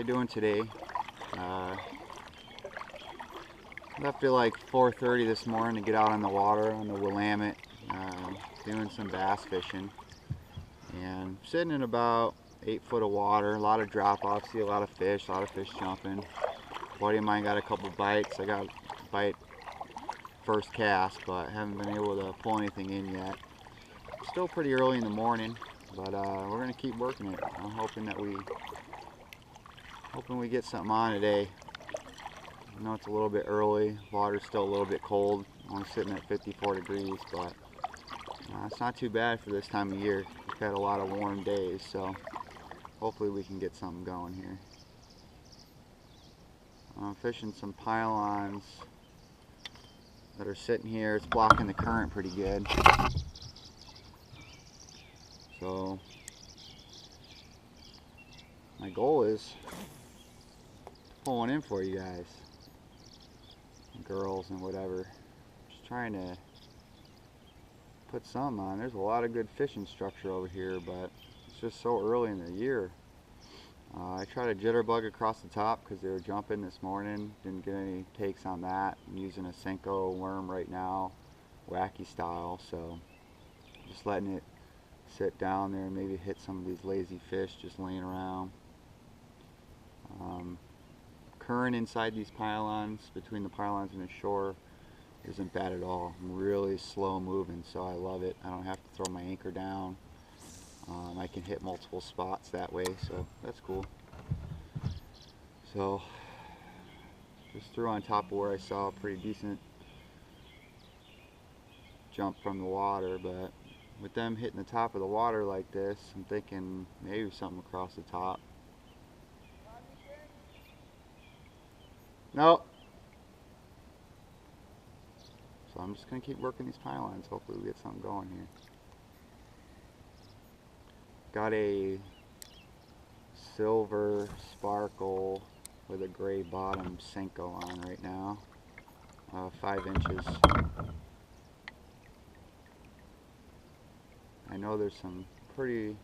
you doing today? Left at like 4:30 this morning to get out on the water on the Willamette, doing some bass fishing, and sitting in about 8 foot of water. A lot of drop offs, see a lot of fish jumping. A buddy of mine got a couple bites. I got a bite first cast, but haven't been able to pull anything in yet. Still pretty early in the morning, but we're gonna keep working it. I'm hoping we get something on today. I know it's a little bit early, water's still a little bit cold, only sitting at 54 degrees, but it's not too bad for this time of year. We've had a lot of warm days, so hopefully we can get something going here. I'm fishing some pylons that are sitting here. It's blocking the current pretty good. So my goal is to pull one in for you guys, girls and whatever. Just trying to put some on. There's a lot of good fishing structure over here, but it's just so early in the year. I tried a jitterbug across the top because they were jumping this morning. Didn't get any takes on that. I'm using a Senko worm right now, wacky style, so just letting it sit down there and maybe hit some of these lazy fish just laying around. Current inside these pylons, between the pylons and the shore, isn't bad at all. I'm really slow moving, so I love it. I don't have to throw my anchor down. I can hit multiple spots that way, so that's cool. So just threw on top of where I saw a pretty decent jump from the water, but with them hitting the top of the water like this, I'm thinking maybe something across the top. Nope. So I'm just going to keep working these pylons. Hopefully we get something going here. Got a silver sparkle with a gray bottom Senko on right now. 5 inches. I know there's some pretty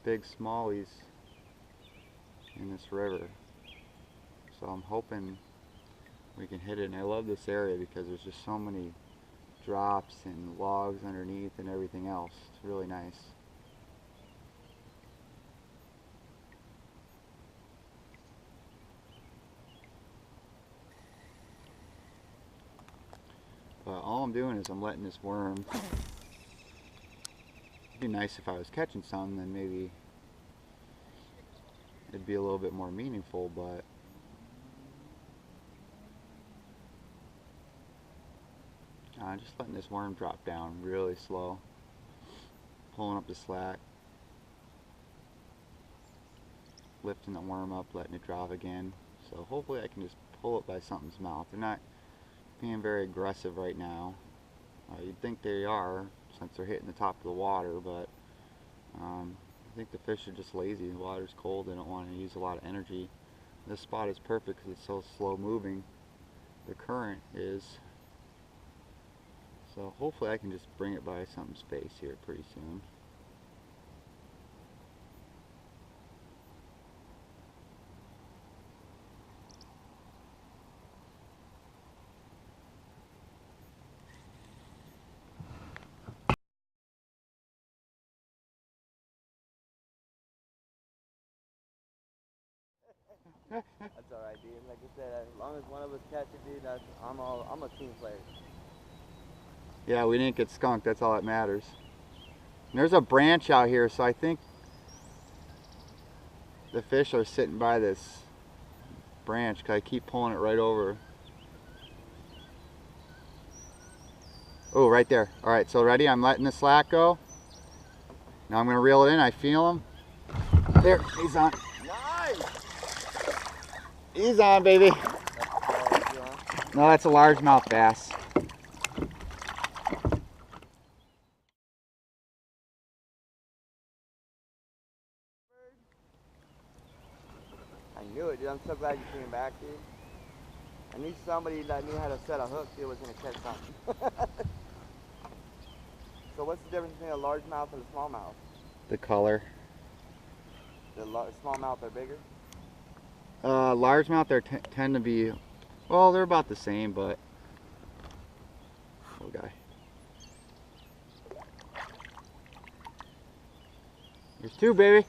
big smallies in this river, so I'm hoping we can hit it. And I love this area because there's just so many drops and logs underneath and everything else. It's really nice. But all I'm doing is I'm letting this worm. It'd be nice if I was catching some, then maybe it'd be a little bit more meaningful, but just letting this worm drop down really slow, pulling up the slack, lifting the worm up, letting it drop again. So hopefully I can just pull it by something's mouth. They're not being very aggressive right now. You'd think they are since they're hitting the top of the water, but I think the fish are just lazy. The water's cold, they don't want to use a lot of energy. This spot is perfect because it's so slow moving. The current is. So hopefully I can just bring it by some space here pretty soon. That's alright, dude. Like I said, as long as one of us catch it, dude, I'm a team player. Yeah, we didn't get skunked. That's all that matters. And there's a branch out here, so I think the fish are sitting by this branch because I keep pulling it right over. Oh, right there. All right, so ready? I'm letting the slack go. Now I'm going to reel it in. I feel him. There, he's on. Nice! He's on, baby. No, that's a largemouth bass. I knew it, dude. I'm so glad you came back, dude. I knew somebody that knew how to set a hook, dude, was going to catch something. So what's the difference between a largemouth and a smallmouth? The color. The smallmouth are bigger? Largemouth tend to be, well, they're about the same, but oh guy. There's two, baby.